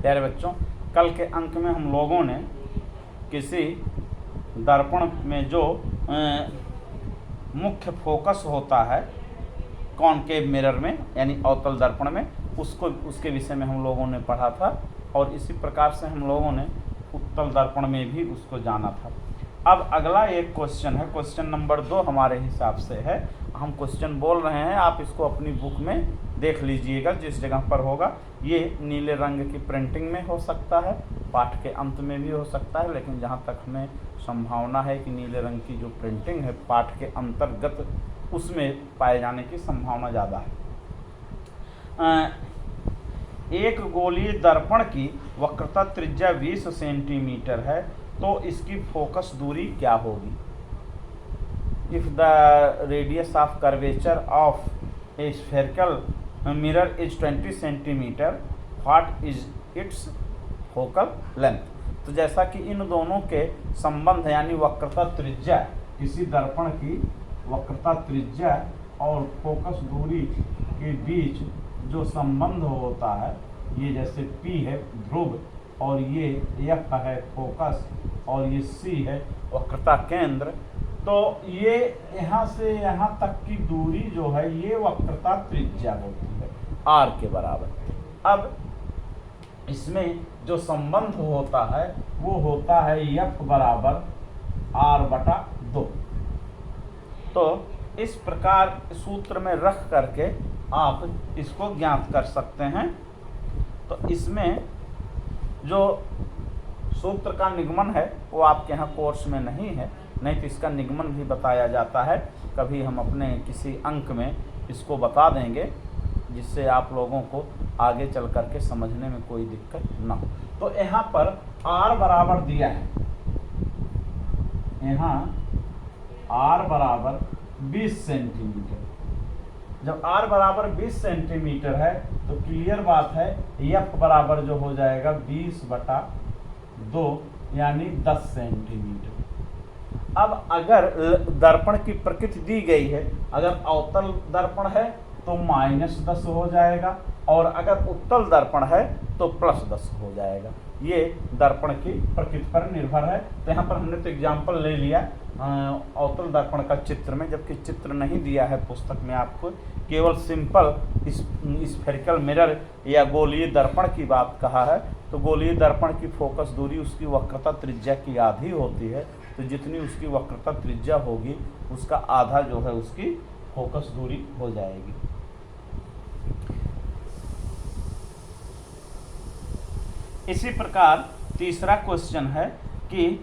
प्यारे बच्चों, कल के अंक में हम लोगों ने किसी दर्पण में जो मुख्य फोकस होता है कॉनकेव मिरर में यानी अवतल दर्पण में, उसके विषय में हम लोगों ने पढ़ा था। और इसी प्रकार से हम लोगों ने उत्तल दर्पण में भी उसको जाना था। अब अगला एक क्वेश्चन है, क्वेश्चन नंबर 2 हमारे हिसाब से है। हम क्वेश्चन बोल रहे हैं, आप इसको अपनी बुक में देख लीजिएगा जिस जगह पर होगा। ये नीले रंग की प्रिंटिंग में हो सकता है, पाठ के अंत में भी हो सकता है, लेकिन जहाँ तक हमें संभावना है कि नीले रंग की जो प्रिंटिंग है पाठ के अंतर्गत उसमें पाए जाने की संभावना ज़्यादा है। एक गोलीय दर्पण की वक्रता त्रिज्या 20 सेंटीमीटर है, तो इसकी फोकस दूरी क्या होगी? If the radius of curvature of A spherical mirror is 20 centimetre, what is it's focal length? तो जैसा कि इन दोनों के संबंध यानी वक्रता त्रिज्या, किसी दर्पण की वक्रता त्रिज्या और फोकस दूरी के बीच जो संबंध होता है, ये जैसे P है ध्रुव और ये F है फोकस और ये C है वक्रता केंद्र, तो ये यहाँ से यहाँ तक की दूरी जो है ये वक्रता त्रिज्या होती है R के बराबर। अब इसमें जो संबंध होता है वो होता है F बराबर R/2। तो इस प्रकार सूत्र में रख करके आप इसको ज्ञात कर सकते हैं। तो इसमें जो सूत्र का निगमन है वो आपके यहाँ कोर्स में नहीं है, नहीं तो इसका निगमन भी बताया जाता है। कभी हम अपने किसी अंक में इसको बता देंगे जिससे आप लोगों को आगे चल करके समझने में कोई दिक्कत ना हो। तो यहाँ पर R बराबर दिया है, यहाँ R बराबर 20 सेंटीमीटर। जब R बराबर 20 सेंटीमीटर है तो क्लियर बात है F बराबर जो हो जाएगा 20/2 यानी 10 सेंटीमीटर। अब अगर दर्पण की प्रकृति दी गई है, अगर अवतल दर्पण है तो -10 हो जाएगा और अगर उत्तल दर्पण है तो +10 हो जाएगा। ये दर्पण की प्रकृति पर निर्भर है। तो यहाँ पर हमने तो एग्जाम्पल ले लिया अवतल दर्पण का चित्र में, जबकि चित्र नहीं दिया है पुस्तक में आपको, केवल सिंपल स्फेरिकल मिरर या गोलीय दर्पण की बात कहा है। तो गोलीय दर्पण की फोकस दूरी उसकी वक्रता त्रिज्या की आधी होती है, तो जितनी उसकी वक्रता त्रिज्या होगी उसका आधा जो है उसकी फोकस दूरी हो जाएगी। इसी प्रकार तीसरा क्वेश्चन है कि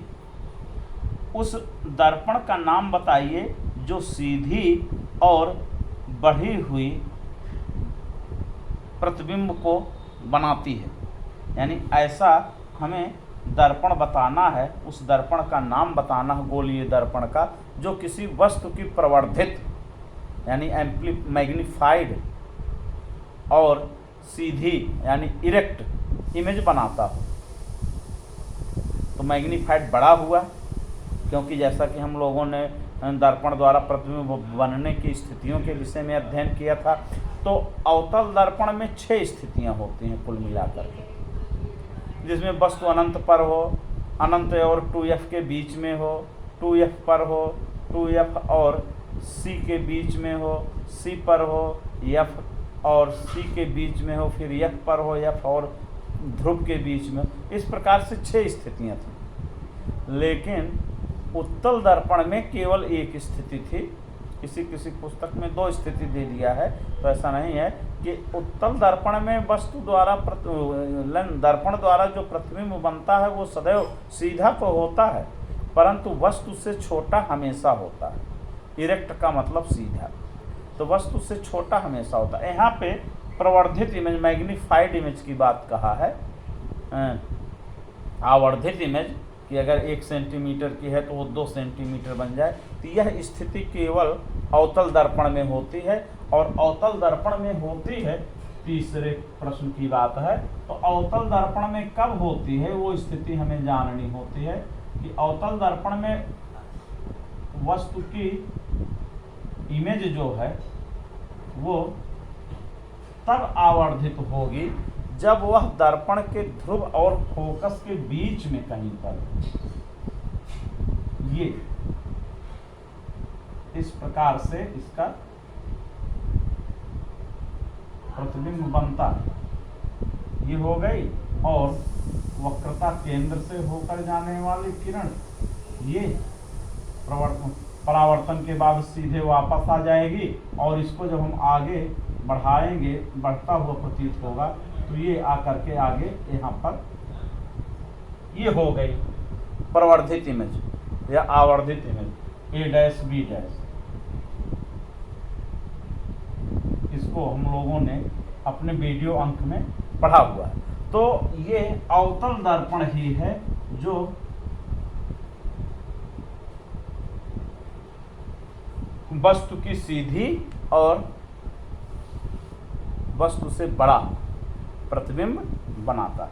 उस दर्पण का नाम बताइए जो सीधी और बढ़ी हुई प्रतिबिंब को बनाती है। यानी ऐसा हमें दर्पण बताना है, उस दर्पण का नाम बताना है गोलीय दर्पण का जो किसी वस्तु की प्रवर्धित यानी मैग्नीफाइड और सीधी यानी इरेक्ट इमेज बनाता हो। तो मैग्नीफाइड बड़ा हुआ, क्योंकि जैसा कि हम लोगों ने दर्पण द्वारा प्रतिबिंब बनने की स्थितियों के विषय में अध्ययन किया था। तो अवतल दर्पण में 6 स्थितियां होती हैं कुल मिलाकर के, जिसमें वस्तु अनंत पर हो, अनंत और 2F के बीच में हो, 2F पर हो, 2F और C के बीच में हो, C पर हो, F और C के बीच में हो, फिर F पर हो, F और ध्रुव के बीच में। इस प्रकार से 6 स्थितियां थी, लेकिन उत्तल दर्पण में केवल एक स्थिति थी। किसी किसी पुस्तक में 2 स्थिति दे दिया है, तो ऐसा नहीं है कि उत्तल दर्पण में वस्तु द्वारा दर्पण द्वारा जो प्रतिबिंब बनता है वो सदैव सीधा तो होता है, परंतु वस्तु से छोटा हमेशा होता है। इरेक्ट का मतलब सीधा, तो वस्तु से छोटा हमेशा होता है। यहाँ पे प्रवर्धित इमेज मैग्नीफाइड इमेज की बात कहा है, आवर्धित इमेज कि अगर 1 सेंटीमीटर की है तो वो 2 सेंटीमीटर बन जाए। तो यह स्थिति केवल अवतल दर्पण में होती है, और अवतल दर्पण में होती है। तीसरे प्रश्न की बात है, तो अवतल दर्पण में कब होती है वो स्थिति हमें जाननी होती है कि अवतल दर्पण में वस्तु की इमेज जो है वो तब आवर्धित होगी जब वह दर्पण के ध्रुव और फोकस के बीच में कहीं पर ये इस प्रकार से इसका प्रतिबिंब बनता है, ये हो गई। और वक्रता केंद्र से होकर जाने वाली किरण ये परावर्तन के बाद सीधे वापस आ जाएगी, और इसको जब हम आगे बढ़ाएंगे, बढ़ता हुआ प्रतीत होगा, तो ये आकर के आगे यहाँ पर ये हो गई प्रवर्धित इमेज या आवर्धित इमेज A' B'। इसको हम लोगों ने अपने वीडियो अंक में पढ़ा हुआ है। तो ये अवतल दर्पण ही है जो वस्तु की सीधी और वस्तु से बड़ा प्रतिबिंब बनाता है।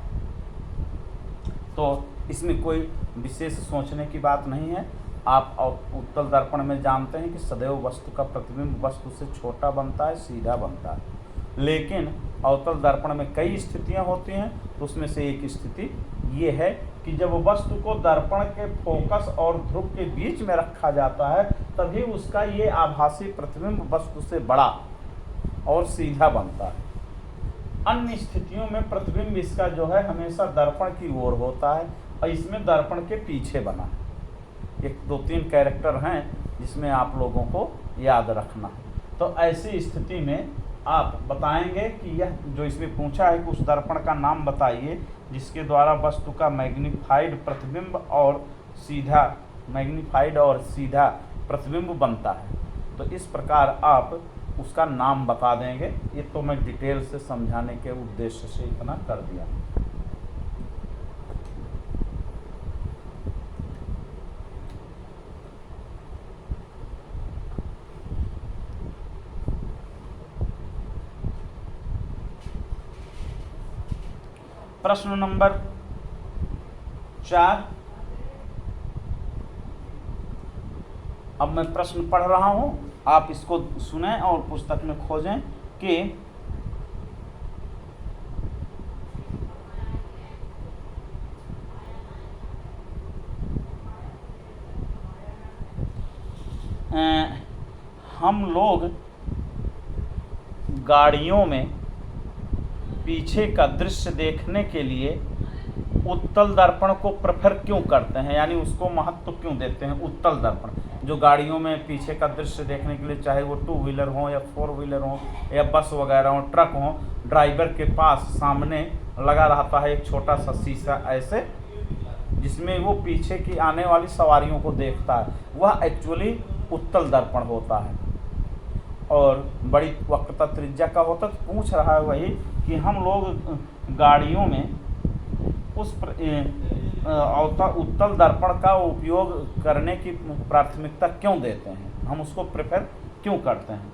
तो इसमें कोई विशेष सोचने की बात नहीं है। आप उत्तल दर्पण में जानते हैं कि सदैव वस्तु का प्रतिबिंब वस्तु से छोटा बनता है, सीधा बनता है। लेकिन अवतल दर्पण में कई स्थितियां होती हैं, तो उसमें से एक स्थिति ये है कि जब वस्तु को दर्पण के फोकस और ध्रुव के बीच में रखा जाता है, तभी उसका ये आभासी प्रतिबिंब वस्तु से बड़ा और सीधा बनता है। अन्य स्थितियों में प्रतिबिंब इसका जो है हमेशा दर्पण की ओर होता है, और इसमें दर्पण के पीछे बना है। एक 2-3 कैरेक्टर हैं जिसमें आप लोगों को याद रखना। तो ऐसी स्थिति में आप बताएंगे कि यह जो इसमें पूछा है कि उस दर्पण का नाम बताइए जिसके द्वारा वस्तु का मैग्नीफाइड प्रतिबिंब और सीधा प्रतिबिंब बनता है। तो इस प्रकार आप उसका नाम बता देंगे। ये तो मैं डिटेल से समझाने के उद्देश्य से इतना कर दिया। प्रश्न नंबर 4। अब मैं प्रश्न पढ़ रहा हूं, आप इसको सुनें और पुस्तक में खोजें कि हम लोग गाड़ियों में पीछे का दृश्य देखने के लिए उत्तल दर्पण को प्रेफर क्यों करते हैं, यानी उसको महत्व क्यों देते हैं। उत्तल दर्पण जो गाड़ियों में पीछे का दृश्य देखने के लिए, चाहे वो 2 व्हीलर हो या 4 व्हीलर हो या बस वगैरह हो, ट्रक हो, ड्राइवर के पास सामने लगा रहता है एक छोटा सा शीशा ऐसे, जिसमें वो पीछे की आने वाली सवारियों को देखता है, वह एक्चुअली उत्तल दर्पण होता है और बड़ी वक्रता त्रिज्या का होता है। तो पूछ रहा है वही कि हम लोग गाड़ियों में उस उत्तल दर्पण का उपयोग करने की प्राथमिकता क्यों देते हैं, हम उसको प्रेफर क्यों करते हैं।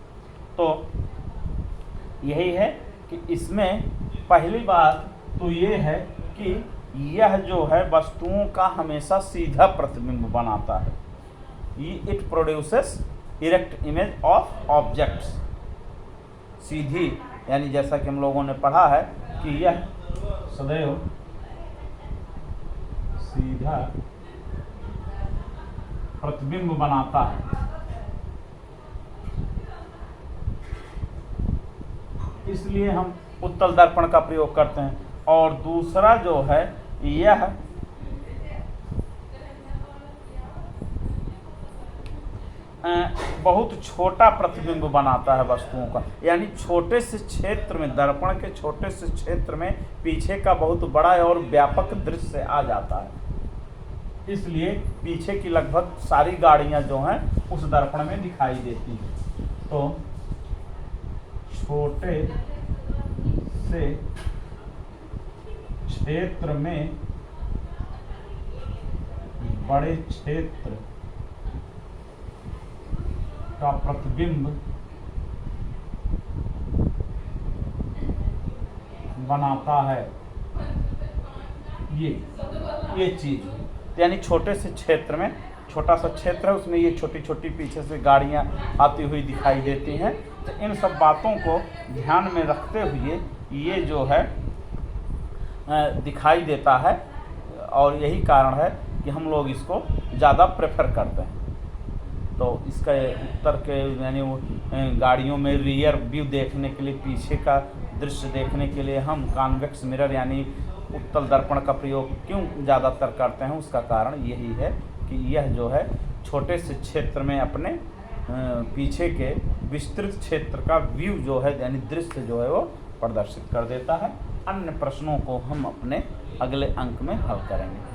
तो यही है कि इसमें पहली बात तो ये है कि यह जो है वस्तुओं का हमेशा सीधा प्रतिबिंब बनाता है। It produces erect image of objects. सीधी यानी जैसा कि हम लोगों ने पढ़ा है कि यह सदैव सीधा प्रतिबिंब बनाता है। इसलिए हम उत्तल दर्पण का प्रयोग करते हैं। और दूसरा जो है यह बहुत छोटा प्रतिबिंब बनाता है वस्तुओं का, यानी छोटे से क्षेत्र में, दर्पण के छोटे से क्षेत्र में पीछे का बहुत बड़ा और व्यापक दृश्य आ जाता है। इसलिए पीछे की लगभग सारी गाड़ियां जो हैं उस दर्पण में दिखाई देती हैं। तो छोटे से क्षेत्र में बड़े क्षेत्र का प्रतिबिंब बनाता है ये चीज। यानी छोटे से क्षेत्र में, छोटा सा क्षेत्र है उसमें ये छोटी छोटी पीछे से गाड़ियां आती हुई दिखाई देती हैं। तो इन सब बातों को ध्यान में रखते हुए ये जो है दिखाई देता है, और यही कारण है कि हम लोग इसको ज़्यादा प्रेफर करते हैं। तो इसका उत्तर के यानी वो गाड़ियों में रियर व्यू देखने के लिए, पीछे का दृश्य देखने के लिए हम कॉन्वेक्स मिरर यानी उत्तल दर्पण का प्रयोग क्यों ज़्यादातर करते हैं, उसका कारण यही है कि यह जो है छोटे से क्षेत्र में अपने पीछे के विस्तृत क्षेत्र का व्यू जो है यानी दृश्य जो है वो प्रदर्शित कर देता है। अन्य प्रश्नों को हम अपने अगले अंक में हल करेंगे।